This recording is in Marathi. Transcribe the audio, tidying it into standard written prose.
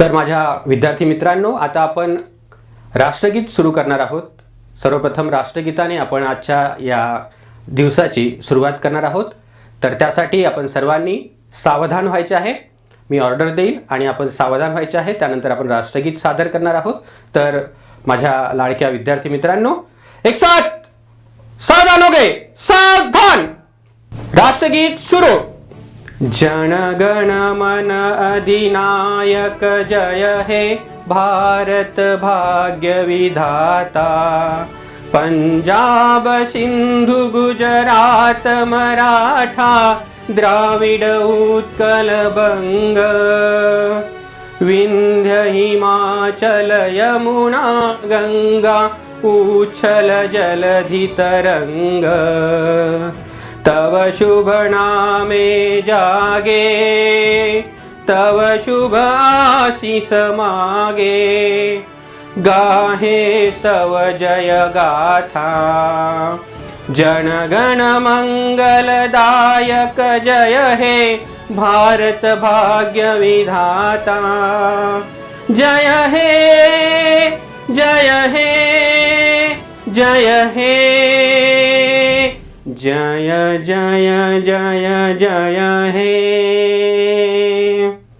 तर माझ्या विद्यार्थी मित्रांनो, आता आपण राष्ट्रगीत सुरू करणार आहोत। सर्वप्रथम राष्ट्रगीताने आपण आजच्या या दिवसाची सुरुवात करणार आहोत। तर त्यासाठी आपण सर्वांनी सावधान व्हायचे आहे। मी ऑर्डर देईल आणि आपण सावधान व्हायचे आहे। त्यानंतर आपण राष्ट्रगीत सादर करणार आहोत। तर माझ्या लाडक्या विद्यार्थी मित्रांनो, एक साथ सावधान हो गए, सावधान। राष्ट्रगीत सुरू। जन गण मन अधिनायक जय हे भारत भाग्य विधाता। पंजाब सिंधु गुजरात मराठा द्राविड उत्कल बंग। विंध्य हिमाचल यमुना गंगा उच्छल जलधि तरंग। तव शुभ नामे जागे, तव शुभ आशीष मागे। गाहे तव जय गाथा, जन गण मंगलदायक जय हे भारत भाग्य विधाता। जय हे जय हे जय हे, जय जय जय जय हे।